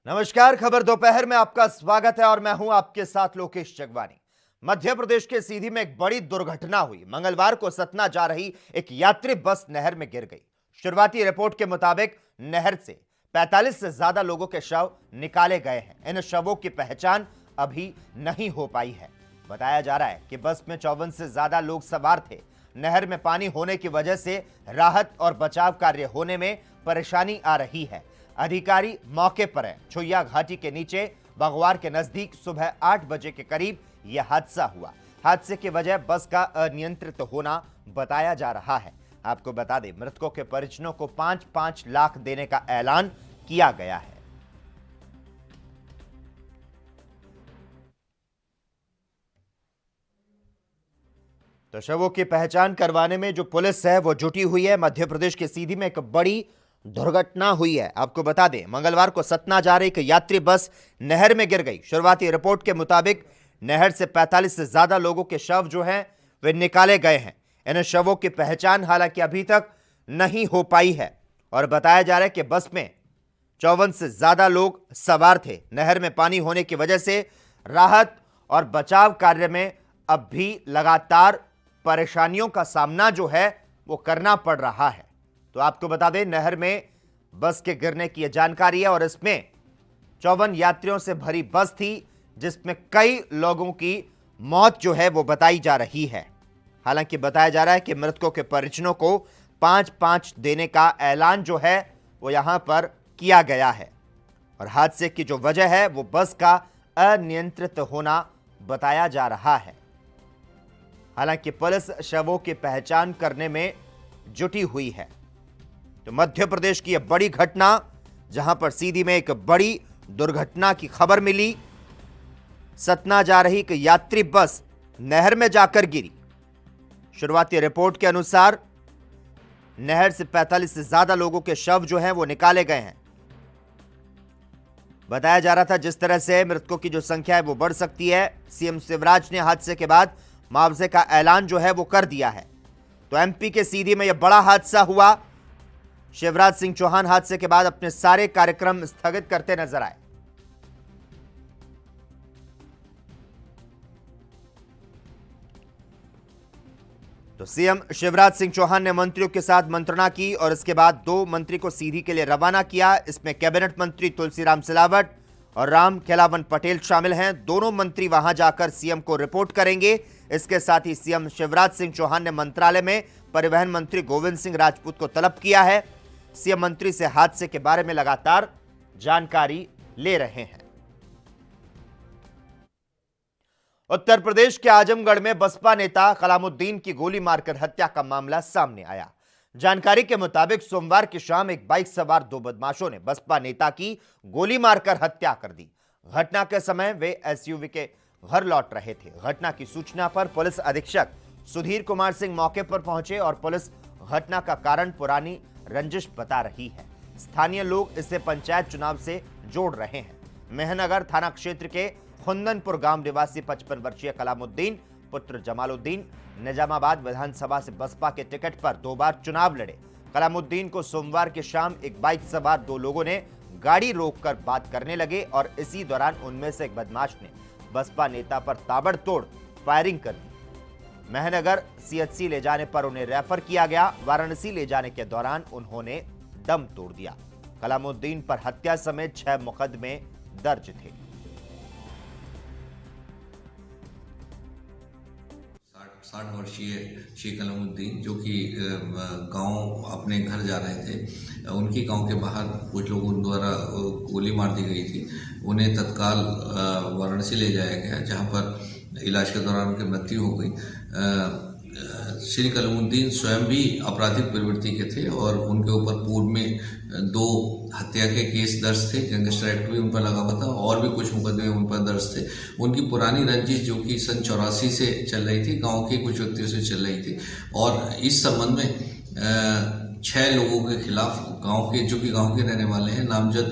नमस्कार। खबर दोपहर में आपका स्वागत है और मैं हूं आपके साथ लोकेश जगवानी। मध्य प्रदेश के सीधी में एक बड़ी दुर्घटना हुई। मंगलवार को सतना जा रही एक यात्री बस नहर में गिर गई। शुरुआती रिपोर्ट के मुताबिक नहर से 45 से ज्यादा लोगों के शव निकाले गए हैं। इन शवों की पहचान अभी नहीं हो पाई है। बताया जा रहा है कि बस में 54 से ज्यादा लोग सवार थे। नहर में पानी होने की वजह से राहत और बचाव कार्य होने में परेशानी आ रही है। अधिकारी मौके पर हैं। छुइया घाटी के नीचे बगवार के नजदीक सुबह 8 बजे के करीब यह हादसा हुआ। हादसे की वजह बस का अनियंत्रित होना बताया जा रहा है। आपको बता दें, मृतकों के परिजनों को 5-5 लाख देने का ऐलान किया गया है। तो शवों की पहचान करवाने में जो पुलिस है वो जुटी हुई है। मध्य प्रदेश के सीधी में एक बड़ी दुर्घटना हुई है। आपको बता दें, मंगलवार को सतना जा रही एक यात्री बस नहर में गिर गई। शुरुआती रिपोर्ट के मुताबिक नहर से 45 से ज्यादा लोगों के शव जो हैं वे निकाले गए हैं। इन शवों की पहचान हालांकि अभी तक नहीं हो पाई है और बताया जा रहा है कि बस में 54 से ज्यादा लोग सवार थे। नहर में पानी होने की वजह से राहत और बचाव कार्य में अब भी लगातार परेशानियों का सामना जो है वो करना पड़ रहा है। तो आपको बता दें, नहर में बस के गिरने की यह जानकारी है और इसमें 54 यात्रियों से भरी बस थी, जिसमें कई लोगों की मौत जो है वो बताई जा रही है। हालांकि बताया जा रहा है कि मृतकों के परिजनों को 5-5 देने का ऐलान जो है वो यहां पर किया गया है और हादसे की जो वजह है वो बस का अनियंत्रित होना बताया जा रहा है। हालांकि पुलिस शवों की पहचान करने में जुटी हुई है। तो मध्य प्रदेश की यह बड़ी घटना, जहां पर सीधी में एक बड़ी दुर्घटना की खबर मिली। सतना जा रही एक यात्री बस नहर में जाकर गिरी। शुरुआती रिपोर्ट के अनुसार नहर से 45 से ज्यादा लोगों के शव जो हैं वो निकाले गए हैं। बताया जा रहा था जिस तरह से मृतकों की जो संख्या है वो बढ़ सकती है। सीएम शिवराज ने हादसे के बाद मुआवजे का ऐलान जो है वो कर दिया है। तो एमपी के सीधी में यह बड़ा हादसा हुआ। शिवराज सिंह चौहान हादसे के बाद अपने सारे कार्यक्रम स्थगित करते नजर आए। तो सीएम शिवराज सिंह चौहान ने मंत्रियों के साथ मंत्रणा की और इसके बाद 2 मंत्री को सीधी के लिए रवाना किया। इसमें कैबिनेट मंत्री तुलसीराम सिलावट और राम खेलावन पटेल शामिल हैं। दोनों मंत्री वहां जाकर सीएम को रिपोर्ट करेंगे। इसके साथ ही सीएम शिवराज सिंह चौहान ने मंत्रालय में परिवहन मंत्री गोविंद सिंह राजपूत को तलब किया है। सीएम मंत्री से हादसे के बारे में लगातार जानकारी ले रहे हैं। उत्तर प्रदेश के आजमगढ़ में बसपा नेता कलामुद्दीन की गोली मारकर हत्या का मामला सामने आया। जानकारी के मुताबिक सोमवार की शाम एक बाइक सवार 2 बदमाशों ने बसपा नेता की गोली मारकर हत्या कर दी। घटना के समय वे एसयूवी के घर लौट रहे थे। घटना की सूचना पर पुलिस अधीक्षक सुधीर कुमार सिंह मौके पर पहुंचे और पुलिस घटना का कारण पुरानी रंजिश बता रही है। स्थानीय लोग इसे पंचायत चुनाव से जोड़ रहे हैं। मेहनगर थाना क्षेत्र के खुंदनपुर गांव निवासी 55 वर्षीय कलामुद्दीन पुत्र जमालुद्दीन निजामाबाद विधानसभा से बसपा के टिकट पर 2 बार चुनाव लड़े। कलामुद्दीन को सोमवार की शाम एक बाइक सवार 2 लोगों ने गाड़ी रोककर बात करने लगे और इसी दौरान उनमें से एक बदमाश ने बसपा नेता पर ताबड़तोड़ फायरिंग कर दी। मेहनगर सीएचसी ले जाने पर उन्हें रेफर किया गया। वाराणसी ले जाने के दौरान उन्होंने दम तोड़ दिया। कलामुद्दीन पर हत्या समेत 6 मुकदमे दर्ज थे। 60 वर्षीय शेख कलामुद्दीन जो कि गांव अपने घर जा रहे थे, उनकी गांव के बाहर कुछ लोगों द्वारा गोली मार दी गई थी। उन्हें तत्काल वाराणसी ले जाया गया, जहां पर इलाज के दौरान उनकी मृत्यु हो गई। श्री कलामुद्दीन स्वयं भी आपराधिक प्रवृत्ति के थे और उनके ऊपर पूर्व में 2 हत्या के केस दर्ज थे। गैंगस्टर एक्ट भी उन पर लगा हुआ था और भी कुछ मुकदमे उन पर दर्ज थे। उनकी पुरानी रंजिश जो कि सन 84 से चल रही थी, गांव के कुछ व्यक्तियों से चल रही थी और इस संबंध में 6 लोगों के खिलाफ गांव के, जो कि गांव के रहने वाले हैं, नामजद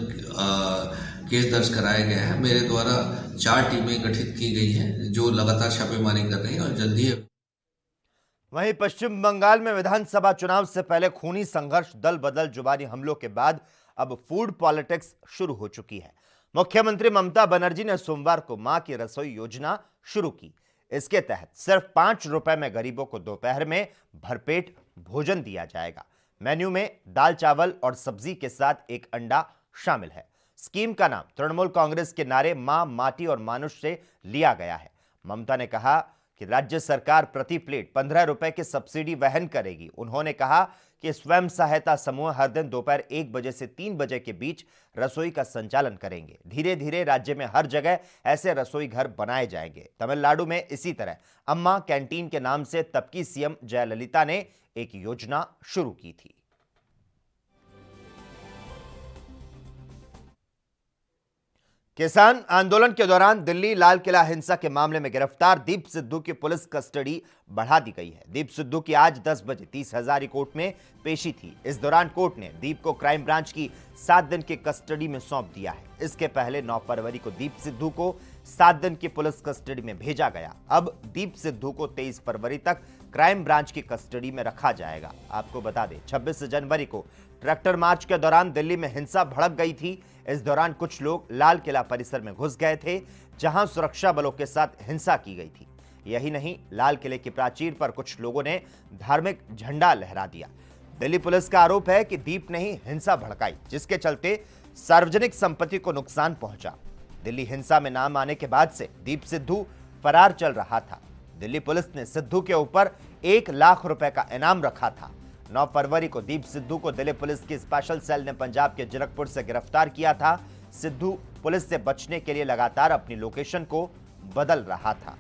केस दर्ज कराया गया है। मेरे द्वारा 4 टीमें गठित की गई हैं जो लगातार छापेमारी कर रही हैं और जल्दी वहीं पश्चिम बंगाल में विधानसभा चुनाव से पहले खूनी संघर्ष, दल बदल, जुबानी हमलों के बाद अब फूड पॉलिटिक्स शुरू हो चुकी है। मुख्यमंत्री ममता बनर्जी ने सोमवार को मां की रसोई योजना शुरू की। इसके तहत सिर्फ 5 रुपए में गरीबों को दोपहर में भरपेट भोजन दिया जाएगा। मेन्यू में दाल चावल और सब्जी के साथ एक अंडा शामिल है। स्कीम का नाम तृणमूल कांग्रेस के नारे मां, माटी और मानुष से लिया गया है। ममता ने कहा कि राज्य सरकार प्रति प्लेट 15 रुपए की सब्सिडी वहन करेगी। उन्होंने कहा कि स्वयं सहायता समूह हर दिन दोपहर 1 बजे से 3 बजे के बीच रसोई का संचालन करेंगे। धीरे धीरे राज्य में हर जगह ऐसे रसोई घर बनाए जाएंगे। तमिलनाडु में इसी तरह अम्मा कैंटीन के नाम से तब की सीएम जयललिता ने एक योजना शुरू की थी। किसान आंदोलन के दौरान दिल्ली लाल किला हिंसा के मामले में गिरफ्तार दीप सिद्धू की पुलिस कस्टडी बढ़ा दी गई है। दीप सिद्धू की आज 10 बजे 30 हजारी कोर्ट में पेशी थी। इस दौरान कोर्ट ने दीप को क्राइम ब्रांच की 7 दिन की कस्टडी में सौंप दिया है। इसके पहले 9 फरवरी को दीप सिद्धू को 7 दिन की पुलिस कस्टडी में भेजा गया। अब दीप सिद्धू को 23 फरवरी तक क्राइम ब्रांच की कस्टडी में रखा जाएगा। आपको बता दें 26 जनवरी को ट्रैक्टर मार्च के दौरान दिल्ली में हिंसा भड़क गई थी। इस दौरान कुछ लोग लाल किला परिसर में घुस गए थे, जहां सुरक्षा बलों के साथ हिंसा की गई थी। यही नहीं, लाल किले की प्राचीर पर कुछ लोगों ने धार्मिक झंडा लहरा दिया। दिल्ली पुलिस का आरोप है कि दीप ने ही हिंसा भड़काई, जिसके चलते सार्वजनिक संपत्ति को नुकसान पहुंचा। दिल्ली हिंसा में नाम आने के बाद से दीप सिद्धू फरार चल रहा था। दिल्ली पुलिस ने सिद्धू के ऊपर 1 लाख रुपए का इनाम रखा था। 9 फरवरी को दीप सिद्धू को दिल्ली पुलिस की स्पेशल सेल ने पंजाब के जीरकपुर से गिरफ्तार किया था। सिद्धू पुलिस से बचने के लिए लगातार अपनी लोकेशन को बदल रहा था।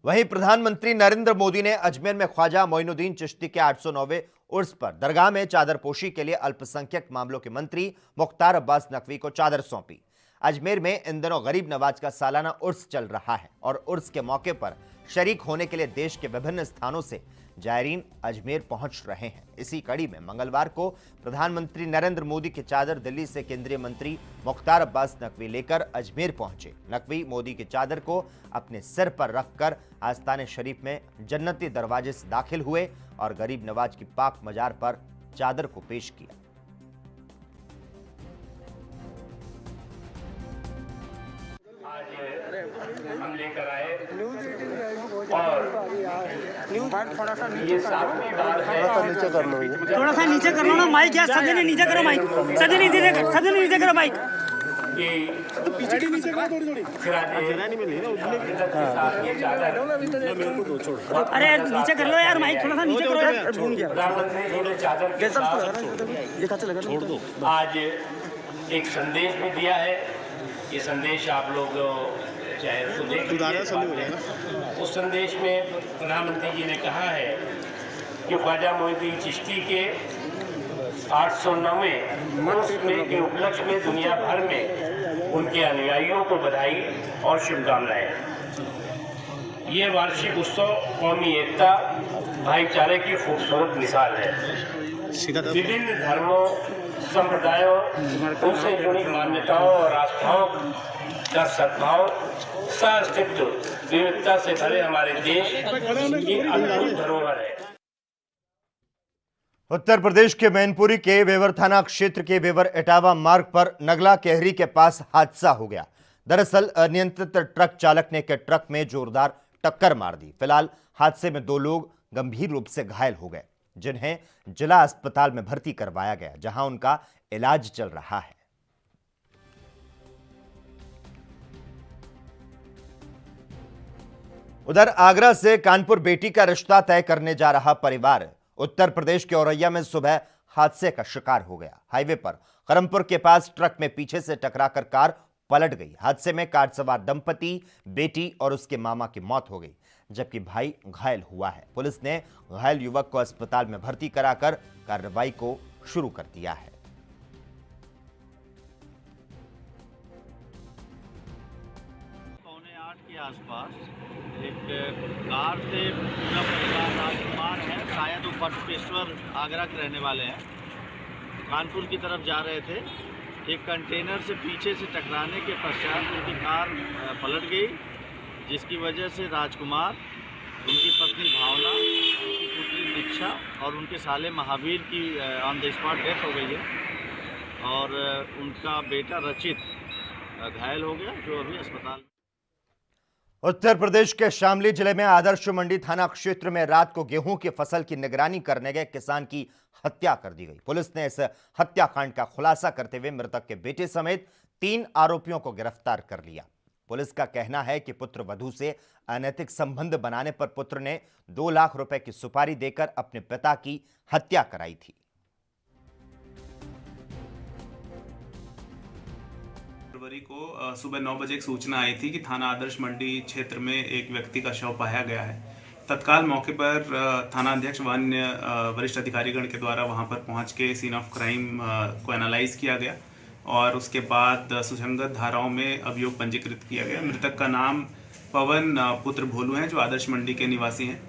वहीं प्रधानमंत्री नरेंद्र मोदी ने अजमेर में ख्वाजा मोइनुद्दीन चिश्ती के 809वें उर्स पर दरगाह में चादरपोशी के लिए अल्पसंख्यक मामलों के मंत्री मुख्तार अब्बास नकवी को चादर सौंपी। अजमेर में इन दिनों गरीब नवाज का सालाना उर्स चल रहा है और उर्स के मौके पर शरीक होने के लिए देश के विभिन्न स्थानों से जायरीन अजमेर पहुंच रहे हैं। इसी कड़ी में मंगलवार को प्रधानमंत्री नरेंद्र मोदी की चादर दिल्ली से केंद्रीय मंत्री मुख्तार अब्बास नकवी लेकर अजमेर पहुंचे। नकवी मोदी की चादर को अपने सिर पर रखकर आस्ताने शरीफ में जन्नती दरवाजे से दाखिल हुए और गरीब नवाज की पाक मजार पर चादर को पेश किया। हम लेकर आए और ये 7वीं बार है। थोड़ा सा नीचे कर लो ना माइक यार, सभी ने नीचे करो माइक, सभी ने नीचे करो माइक। ये पीछे के नीचे करो थोड़ी अरे नीचे कर लो यार माइक, थोड़ा सा नीचे करो यार। प्रधानमंत्री ने चादर के साथ छोड़ दो। आज एक संदेश भी दिया है। ये संदेश आप लोग चाहे तो देख, उस संदेश में प्रधानमंत्री जी ने कहा है कि ख्वाजा मोइनुद्दीन चिश्ती के 809वें उर्स के उपलक्ष्य में दुनिया भर में उनके अनुयायियों को बधाई और शुभकामनाएं। ये वार्षिक उत्सव कौमी एकता, भाईचारे की खूबसूरत मिसाल है। विभिन्न धर्मों, संप्रदायों, उनसे जुड़ी मान्यताओं और आस्थाओं का सद्भाव, सह-अस्तित्व, विविधता से भरे हमारे देश की अद्भुत धरोहर है। उत्तर प्रदेश के मैनपुरी के वेवर थाना क्षेत्र के वेवर इटावा मार्ग पर नगला केहरी के पास हादसा हो गया। दरअसल अनियंत्रित ट्रक चालक ने एक ट्रक में जोरदार टक्कर मार दी। फिलहाल हादसे में 2 लोग गंभीर रूप से घायल हो गए, जिन्हें जिला अस्पताल में भर्ती करवाया गया, जहां उनका इलाज चल रहा है। उधर आगरा से कानपुर बेटी का रिश्ता तय करने जा रहा परिवार उत्तर प्रदेश के औरैया में सुबह हादसे का शिकार हो गया। हाईवे पर खरमपुर के पास ट्रक में पीछे से टकराकर कार पलट गई। हादसे में कार सवार दंपति, बेटी और उसके मामा की मौत हो गई, जबकि भाई घायल हुआ है। पुलिस ने घायल युवक को अस्पताल में भर्ती कराकर कार्रवाई को शुरू कर दिया है। पौने 8 के आसपास एक कार से पूरा परिवार राजकुमार है, शायद वो बटुकेश्वर आगरा के रहने वाले हैं, कानपुर की तरफ जा रहे थे। एक कंटेनर से पीछे से टकराने के पश्चात उनकी कार पलट गई, जिसकी वजह से राजकुमार, उनकी पत्नी भावना, उनकी पुत्री दीक्षा और उनके साले महावीर की ऑन द स्पॉट डेथ हो गई है और उनका बेटा रचित घायल हो गया, जो अभी अस्पताल। उत्तर प्रदेश के शामली जिले में आदर्श मंडी थाना क्षेत्र में रात को गेहूं की फसल की निगरानी करने गए किसान की हत्या कर दी गई। पुलिस ने इस हत्याकांड का खुलासा करते हुए मृतक के बेटे समेत 3 आरोपियों को गिरफ्तार कर लिया। पुलिस का कहना है कि पुत्र वधू से अनैतिक संबंध बनाने पर पुत्र ने 2 लाख रुपए की सुपारी देकर अपने पिता की हत्या कराई थी। फरवरी को सुबह 9 बजे एक सूचना आई थी कि थाना आदर्श मंडी क्षेत्र में एक व्यक्ति का शव पाया गया है। तत्काल मौके पर थाना अध्यक्ष वन्य वरिष्ठ अधिकारीगण के द्वारा वहां पर पहुंच के सीन ऑफ क्राइम को एनालाइज किया गया और उसके बाद सुसंगत धाराओं में अभियोग पंजीकृत किया गया। मृतक का नाम पवन पुत्र भोलू है, जो आदर्श मंडी के निवासी हैं।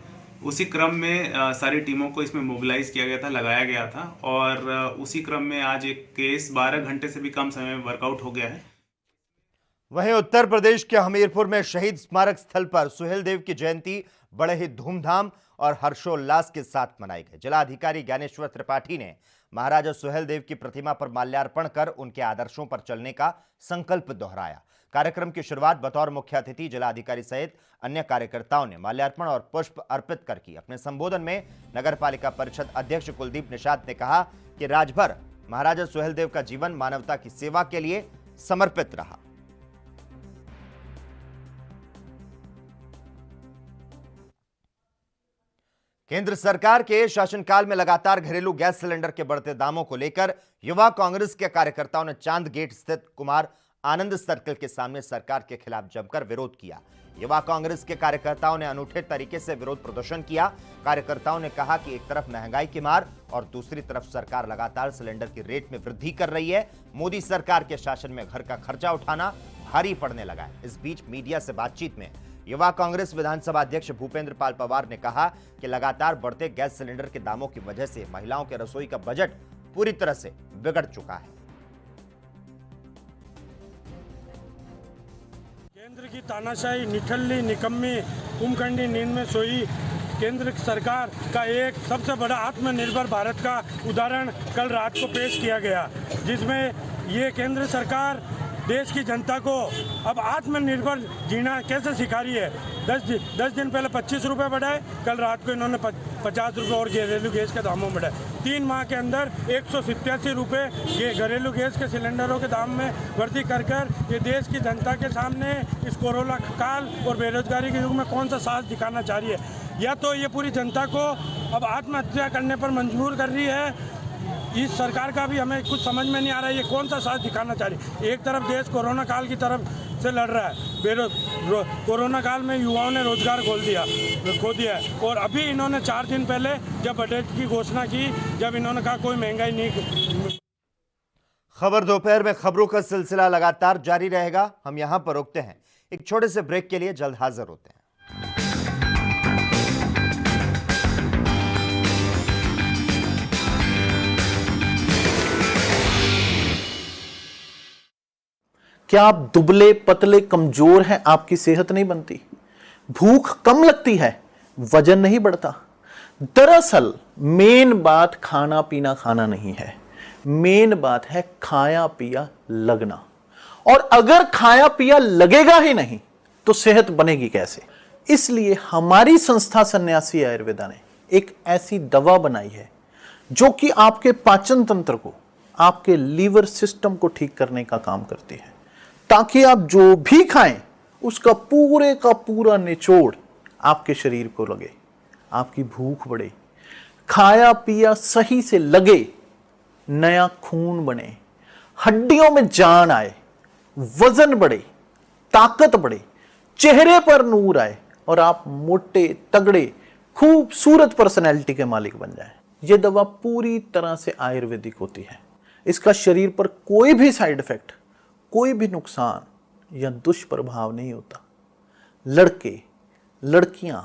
उसी क्रम में सारी टीमों को इसमें मोबिलाइज किया गया था, लगाया गया था और उसी क्रम में आज एक केस 12 घंटे से भी कम समय में वर्कआउट हो गया है। वहीं उत्तर प्रदेश के हमीरपुर में शहीद स्मारक स्थल पर सुहेलदेव की जयंती बड़े ही धूमधाम और हर्षोल्लास के साथ मनाई गई। जिलाधिकारी ज्ञानेश्वर त्रिपाठी ने महाराजा सुहेलदेव की प्रतिमा पर माल्यार्पण कर उनके आदर्शों पर चलने का संकल्प दोहराया। कार्यक्रम की शुरुआत बतौर मुख्य अतिथि जिलाधिकारी सहित अन्य कार्यकर्ताओं ने माल्यार्पण और पुष्प अर्पित कर की। अपने संबोधन में नगरपालिका परिषद अध्यक्ष कुलदीप निषाद ने कहा कि राज्यभर महाराजा सुहेलदेव का जीवन मानवता की सेवा के लिए समर्पित रहा। केंद्र सरकार के शासनकाल में लगातार घरेलू गैस सिलेंडर के बढ़ते दामों को लेकर युवा कांग्रेस के कार्यकर्ताओं ने चांद गेट स्थित कुमार आनंद सर्कल के सामने सरकार के खिलाफ जमकर विरोध किया। युवा कांग्रेस के कार्यकर्ताओं ने अनूठे तरीके से विरोध प्रदर्शन किया। कार्यकर्ताओं ने कहा कि एक तरफ महंगाई की मार और दूसरी तरफ सरकार लगातार सिलेंडर की रेट में वृद्धि कर रही है। मोदी सरकार के शासन में घर का खर्चा उठाना भारी पड़ने लगा है। इस बीच मीडिया से बातचीत में युवा कांग्रेस विधानसभा अध्यक्ष भूपेंद्र पाल पवार ने कहा कि लगातार बढ़ते गैस सिलेंडर के दामों की वजह से महिलाओं के रसोई का बजट पूरी तरह से बिगड़ चुका है। केंद्र की तानाशाही, निठल्ली, निकम्मी, कुमकंडी नींद में सोई केंद्र सरकार का एक सबसे बड़ा आत्मनिर्भर भारत का उदाहरण कल रात को पेश किया गया, जिसमें ये केंद्र सरकार देश की जनता को अब आत्मनिर्भर जीना कैसे सिखा रही है। 10 दिन पहले 25 रुपये बढ़ाए, कल रात को इन्होंने 50 रुपये और घरेलू गैस के दामों बढ़ाए। 3 माह के अंदर 187 रुपये ये घरेलू गैस के सिलेंडरों के दाम में वृद्धि कर ये देश की जनता के सामने इस कोरोना काल और बेरोजगारी के युग में कौन सा साहस दिखाना चाह रही है। या तो ये पूरी जनता को अब आत्महत्या करने पर मजबूर कर रही है। इस सरकार का भी हमें कुछ समझ में नहीं आ रहा है ये कौन सा साथ दिखाना चाह रही है। एक तरफ देश कोरोना काल की तरफ से लड़ रहा है, कोरोना काल में युवाओं ने रोजगार खो दिया है और अभी इन्होंने 4 दिन पहले जब बजट की घोषणा की, जब इन्होंने कहा कोई महंगाई नहीं। खबर दोपहर में खबरों का सिलसिला लगातार जारी रहेगा। हम यहां पर रुकते हैं, एक छोटे से ब्रेक के लिए जल्द हाजिर होते हैं। क्या आप दुबले पतले कमजोर हैं? आपकी सेहत नहीं बनती, भूख कम लगती है, वजन नहीं बढ़ता। दरअसल मेन बात खाना पीना खाना नहीं है, मेन बात है खाया पिया लगना। और अगर खाया पिया लगेगा ही नहीं तो सेहत बनेगी कैसे? इसलिए हमारी संस्था सन्यासी आयुर्वेदा ने एक ऐसी दवा बनाई है जो कि आपके पाचन तंत्र को, आपके लीवर सिस्टम को ठीक करने का काम करती है, ताकि आप जो भी खाएं उसका पूरे का पूरा निचोड़ आपके शरीर को लगे, आपकी भूख बढ़े, खाया पिया सही से लगे, नया खून बने, हड्डियों में जान आए, वजन बढ़े, ताकत बढ़े, चेहरे पर नूर आए और आप मोटे तगड़े खूबसूरत पर्सनैलिटी के मालिक बन जाएं। यह दवा पूरी तरह से आयुर्वेदिक होती है। इसका शरीर पर कोई भी साइड इफेक्ट, कोई भी नुकसान या दुष्प्रभाव नहीं होता। लड़के लड़कियां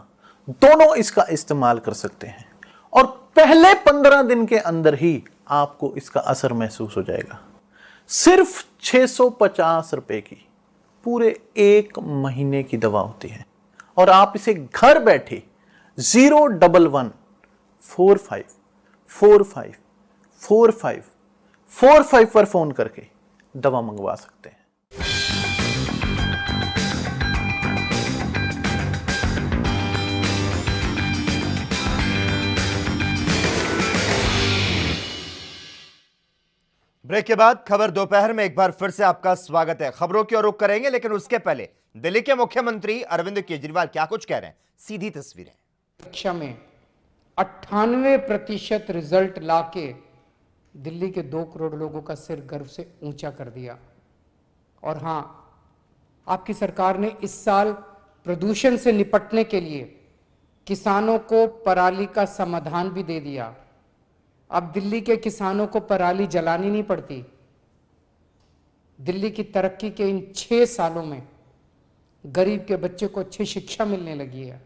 दोनों इसका इस्तेमाल कर सकते हैं और पहले 15 दिन के अंदर ही आपको इसका असर महसूस हो जाएगा। सिर्फ 650 रुपए की पूरे 1 महीने की दवा होती है और आप इसे घर बैठे 011 45454545 पर फोन करके दवा मंगवा सकते हैं। ब्रेक के बाद खबर दोपहर में एक बार फिर से आपका स्वागत है। खबरों की ओर रुख करेंगे, लेकिन उसके पहले दिल्ली के मुख्यमंत्री अरविंद केजरीवाल क्या कुछ कह रहे हैं, सीधी तस्वीरें। परीक्षा में 98% रिजल्ट लाके दिल्ली के 2 करोड़ लोगों का सिर गर्व से ऊंचा कर दिया। और हाँ, आपकी सरकार ने इस साल प्रदूषण से निपटने के लिए किसानों को पराली का समाधान भी दे दिया। अब दिल्ली के किसानों को पराली जलानी नहीं पड़ती। दिल्ली की तरक्की के इन 6 सालों में गरीब के बच्चे को अच्छी शिक्षा मिलने लगी है,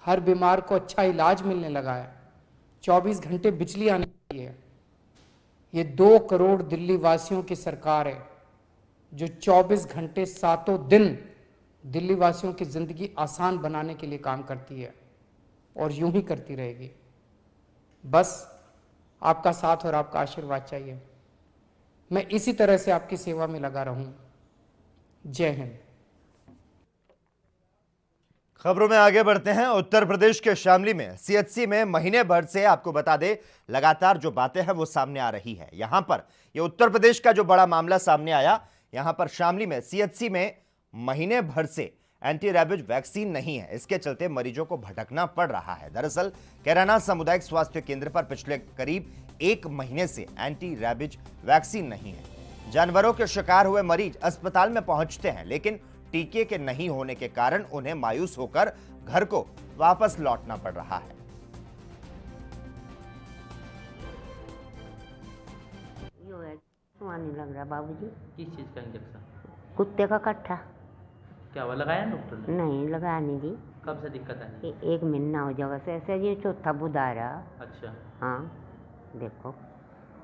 हर बीमार को अच्छा इलाज मिलने लगा है, 24 घंटे बिजली आने लगी है। ये 2 करोड़ दिल्ली वासियों की सरकार है जो 24 घंटे 7 दिन दिल्ली वासियों की जिंदगी आसान बनाने के लिए काम करती है और यूं ही करती रहेगी। बस आपका साथ और आपका आशीर्वाद चाहिए। मैं इसी तरह से आपकी सेवा में लगा रहूं। जय हिंद। खबरों में आगे बढ़ते हैं। उत्तर प्रदेश के शामली में सीएचसी में महीने भर से, आपको बता दें, लगातार जो बातें हैं वो सामने आ रही है। यहां पर ये उत्तर प्रदेश का जो बड़ा मामला सामने आया, यहां पर शामली में सीएचसी में महीने भर से एंटी रैबिज वैक्सीन नहीं है। इसके चलते मरीजों को भटकना पड़ रहा है। दरअसल कैराना सामुदायिक स्वास्थ्य केंद्र पर पिछले करीब 1 महीने से एंटी रैबिज वैक्सीन नहीं है। जानवरों के शिकार हुए मरीज अस्पताल में पहुंचते हैं, लेकिन टीके के नहीं होने के कारण उन्हें मायूस होकर घर को वापस लौटना पड़ रहा है। नहीं लग रहा बाबूजी। किस चीज़ का इंजेक्शन? कुत्ते का कट्ठा। क्या हुआ, लगाया डॉक्टर ने? नहीं लगाया नहीं जी। कब से दिक्कत है? 1 महीना हो जाएगा से ऐसे जी, चौथा बुधारा। अच्छा, हाँ देखो।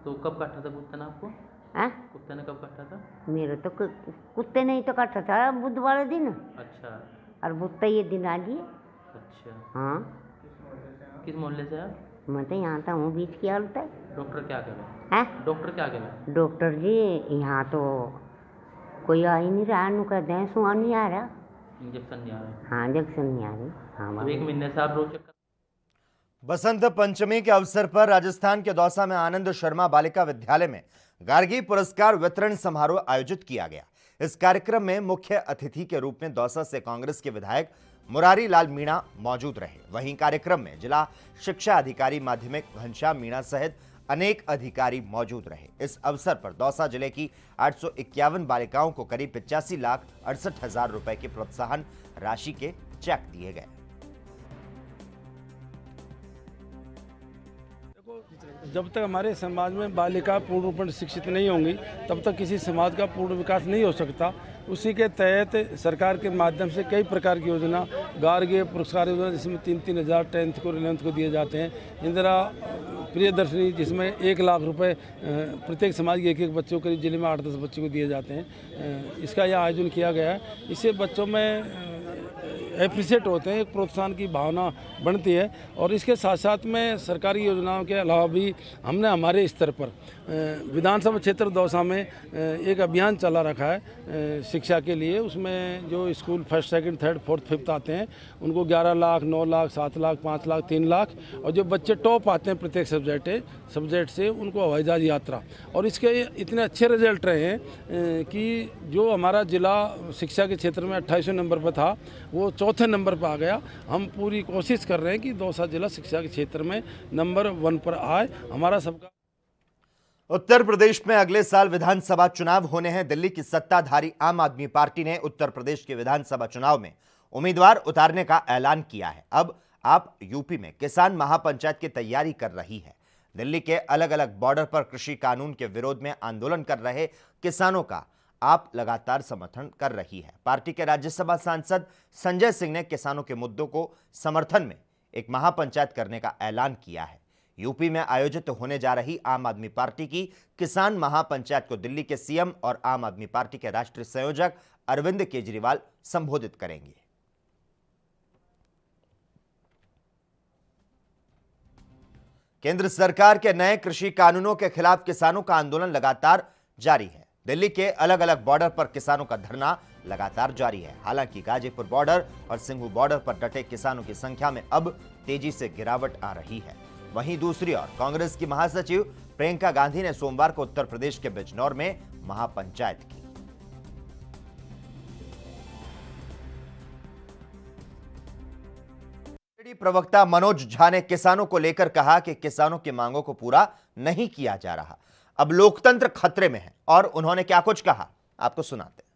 तो कब काटा था कुत्ते ने आपको? कुत्ते ने कब काटा था? मेरे तो कुत्ते नहीं तो काटा था बुध वाले दिन। अच्छा। और बुध तो ये दिन आ लिए। अच्छा। हाँ। किस मोहल्ले से आप? मैं तो यहाँ था हूँ, बीच की हालत है। डॉक्टर क्या कह रहे? डॉक्टर क्या कह रहे? डॉक्टर जी यहाँ तो कोई आ ही नहीं रहा, नु कहते हैं सुहा नहीं आ रहा, इंजेक्शन नहीं आ रहा। हाँ इंजेक्शन नहीं आ रही। हाँ तो 1 महीने से आप रोज चक्कर। बसंत पंचमी के अवसर पर राजस्थान के दौसा में आनंद शर्मा बालिका विद्यालय में गार्गी पुरस्कार वितरण समारोह आयोजित किया गया। इस कार्यक्रम में मुख्य अतिथि के रूप में दौसा से कांग्रेस के विधायक मुरारी लाल मीणा मौजूद रहे। वहीं कार्यक्रम में जिला शिक्षा अधिकारी माध्यमिक घनश्याम मीणा सहित अनेक अधिकारी मौजूद रहे। इस अवसर पर दौसा जिले की 851 बालिकाओं को करीब 85,68,000 रुपए की प्रोत्साहन राशि के चेक दिए गए। जब तक हमारे समाज में बालिका पूर्ण रूप से शिक्षित नहीं होंगी, तब तक किसी समाज का पूर्ण विकास नहीं हो सकता। उसी के तहत सरकार के माध्यम से कई प्रकार की योजना, गार्गी पुरस्कार योजना जिसमें 3-3 हज़ार 10th को 11th को दिए जाते हैं, इंदिरा प्रियदर्शनी जिसमें 1 लाख रुपए प्रत्येक समाज के 1-1 बच्चों को, जिले में 8-10 बच्चों को दिए जाते हैं। इसका यह आयोजन किया गया है। इससे बच्चों में एप्रिशिएट होते हैं, एक प्रोत्साहन की भावना बनती है। और इसके साथ साथ में सरकारी योजनाओं के अलावा भी हमने हमारे स्तर पर विधानसभा क्षेत्र दौसा में एक अभियान चला रखा है शिक्षा के लिए। उसमें जो school 1st, 2nd, 3rd, 4th, 5th आते हैं उनको 11 लाख, 9 लाख, 7 लाख, 5 लाख, 3 लाख, और जो बच्चे टॉप आते हैं प्रत्येक सब्जेक्ट से उनको हवाई जहाज यात्रा। और इसके इतने अच्छे रिजल्ट रहे हैं कि जो हमारा जिला शिक्षा के क्षेत्र में 28वें नंबर पर था वो 4थे नंबर पर आ गया। हम पूरी कोशिश कर रहे हैं कि दौसा जिला शिक्षा के क्षेत्र में नंबर 1 पर आए। हमारा सबका उत्तर प्रदेश में अगले साल विधानसभा चुनाव होने हैं। दिल्ली की सत्ताधारी आम आदमी पार्टी ने उत्तर प्रदेश के विधानसभा चुनाव में उम्मीदवार उतारने का ऐलान किया है। अब आप यूपी में किसान महापंचायत की तैयारी कर रही है। दिल्ली के अलग अलग बॉर्डर पर कृषि कानून के विरोध में आंदोलन कर रहे किसानों का आप लगातार समर्थन कर रही है। पार्टी के राज्यसभा सांसद संजय सिंह ने किसानों के मुद्दों को समर्थन में एक महापंचायत करने का ऐलान किया है। यूपी में आयोजित होने जा रही आम आदमी पार्टी की किसान महापंचायत को दिल्ली के सीएम और आम आदमी पार्टी के राष्ट्रीय संयोजक अरविंद केजरीवाल संबोधित करेंगे। केंद्र सरकार के नए कृषि कानूनों के खिलाफ किसानों का आंदोलन लगातार जारी है। दिल्ली के अलग अलग बॉर्डर पर किसानों का धरना लगातार जारी है। हालांकि गाजीपुर बॉर्डर और सिंघू बॉर्डर पर डटे किसानों की संख्या में अब तेजी से गिरावट आ रही है। वहीं दूसरी ओर कांग्रेस की महासचिव प्रियंका गांधी ने सोमवार को उत्तर प्रदेश के बिजनौर में महापंचायत की। प्रवक्ता मनोज झा ने किसानों को लेकर कहा कि किसानों की मांगों को पूरा नहीं किया जा रहा, अब लोकतंत्र खतरे में है। और उन्होंने क्या कुछ कहा आपको सुनाते हैं।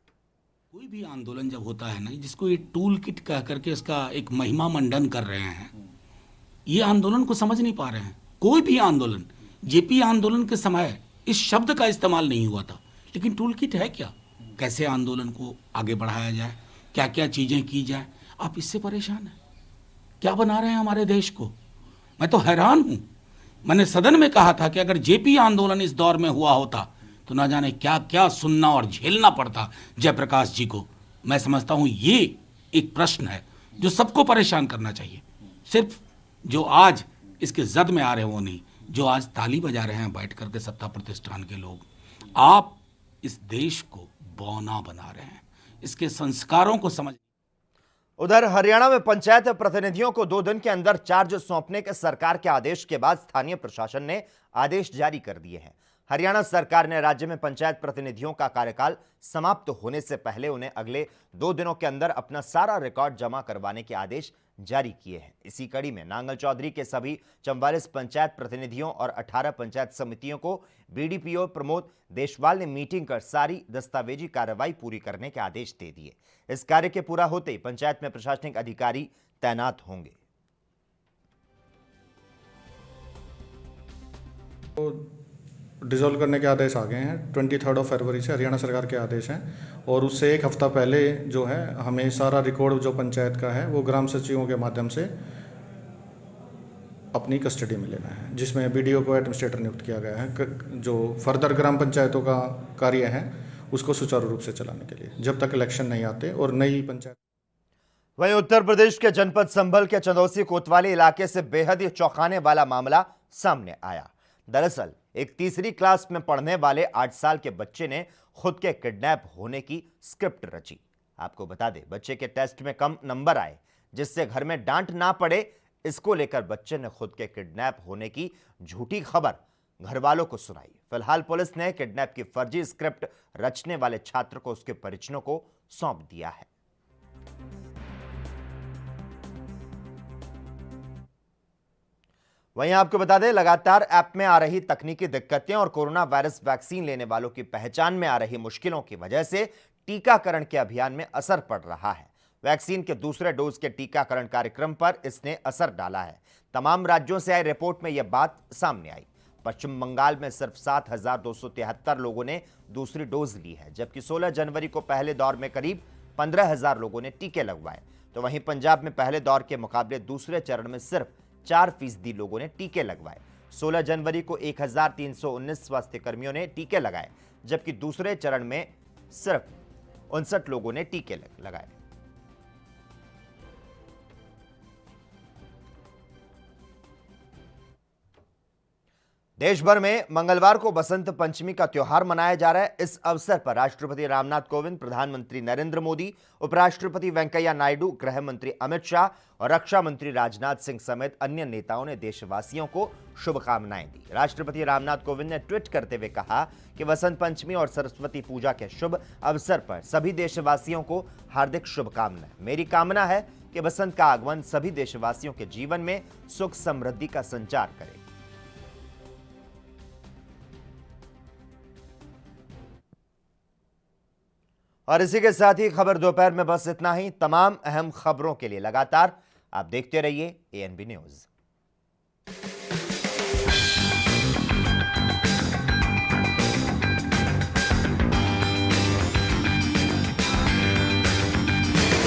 कोई भी आंदोलन जब होता है ना, जिसको ये टूल किट कह करके इसका एक महिमा मंडन कर रहे हैं, ये आंदोलन को समझ नहीं पा रहे हैं। कोई भी आंदोलन, जेपी आंदोलन के समय इस शब्द का इस्तेमाल नहीं हुआ था, लेकिन टूल किट है क्या, कैसे आंदोलन को आगे बढ़ाया जाए, क्या क्या चीजें की जाए। आप इससे परेशान हैं, क्या बना रहे हैं हमारे देश को। मैं तो हैरान हूं। मैंने सदन में कहा था कि अगर जेपी आंदोलन इस दौर में हुआ होता तो ना जाने क्या क्या सुनना और झेलना पड़ता जयप्रकाश जी को। मैं समझता हूं ये एक प्रश्न है जो सबको परेशान करना चाहिए। सिर्फ जो आज इसके जद में आ रहे हैं वो नहीं, जो आज ताली बजा रहे हैं बैठ करके सत्ता प्रतिष्ठान के लोग। आप इस देश को बौना बना रहे हैं, इसके संस्कारों को समझ। उधर हरियाणा में पंचायत प्रतिनिधियों को 2 दिन के अंदर चार्ज सौंपने के सरकार के आदेश के बाद स्थानीय प्रशासन ने आदेश जारी कर दिए हैं। हरियाणा सरकार ने राज्य में पंचायत प्रतिनिधियों का कार्यकाल समाप्त होने से पहले उन्हें अगले 2 दिनों के अंदर अपना सारा रिकॉर्ड जमा करवाने के आदेश जारी किए हैं। इसी कड़ी में नांगल चौधरी के सभी 44 पंचायत प्रतिनिधियों और 18 पंचायत समितियों को बीडीपीओ प्रमोद देशवाल ने मीटिंग कर सारी दस्तावेजी कार्रवाई पूरी करने के आदेश दे दिए। इस कार्य के पूरा होते ही पंचायत में प्रशासनिक अधिकारी तैनात होंगे। डिसॉल्व करने के आदेश आ गए हैं। 23 फरवरी से हरियाणा सरकार के आदेश हैं और उससे 1 हफ्ता पहले जो है हमें सारा रिकॉर्ड जो पंचायत का है वो ग्राम सचिवों के माध्यम से अपनी कस्टडी में लेना है, जिसमें बीडीओ को एडमिनिस्ट्रेटर नियुक्त किया गया है, जो फर्दर ग्राम पंचायतों का कार्य है उसको सुचारू रूप से चलाने के लिए, जब तक इलेक्शन नहीं आते और नई पंचायत। वहीं उत्तर प्रदेश के जनपद संभल के चंदौसी कोतवाली इलाके से बेहद ही चौंकाने वाला मामला सामने आया। दरअसल एक तीसरी क्लास में पढ़ने वाले 8 साल के बच्चे ने खुद के किडनैप होने की स्क्रिप्ट रची। आपको बता दें, बच्चे के टेस्ट में कम नंबर आए, जिससे घर में डांट ना पड़े, इसको लेकर बच्चे ने खुद के किडनैप होने की झूठी खबर घर वालों को सुनाई। फिलहाल पुलिस ने किडनैप की फर्जी स्क्रिप्ट रचने वाले छात्र को उसके परिजनों को सौंप दिया है। वहीं आपको बता दें, लगातार ऐप में आ रही तकनीकी दिक्कतें और कोरोना वायरस वैक्सीन लेने वालों की पहचान में आ रही मुश्किलों की वजह से टीकाकरण के अभियान में असर पड़ रहा है। वैक्सीन के दूसरे डोज के टीकाकरण कार्यक्रम पर इसने असर डाला है। तमाम राज्यों से आई रिपोर्ट में यह बात सामने आई। पश्चिम बंगाल में सिर्फ 7,273 लोगों ने दूसरी डोज ली है, जबकि 16 जनवरी को पहले दौर में करीब 15,000 लोगों ने टीके लगवाए। तो वहीं पंजाब में पहले दौर के मुकाबले दूसरे चरण में सिर्फ 4% लोगों ने टीके लगवाए। 16 जनवरी को 1,319 स्वास्थ्य कर्मियों ने टीके लगाए, जबकि दूसरे चरण में सिर्फ 59 लोगों ने टीके लगाए। देश भर में मंगलवार को बसंत पंचमी का त्योहार मनाया जा रहा है। इस अवसर पर राष्ट्रपति रामनाथ कोविंद, प्रधानमंत्री नरेंद्र मोदी, उपराष्ट्रपति वेंकैया नायडू, गृह मंत्री अमित शाह और रक्षा मंत्री राजनाथ सिंह समेत अन्य नेताओं ने देशवासियों को शुभकामनाएं दी। राष्ट्रपति रामनाथ कोविंद ने ट्वीट करते हुए कहा कि बसंत पंचमी और सरस्वती पूजा के शुभ अवसर पर सभी देशवासियों को हार्दिक शुभकामनाएं। मेरी कामना है कि बसंत का आगमन सभी देशवासियों के जीवन में सुख समृद्धि का संचार करे। और इसी के साथ ही खबर दोपहर में बस इतना ही। तमाम अहम खबरों के लिए लगातार आप देखते रहिए ANB न्यूज़।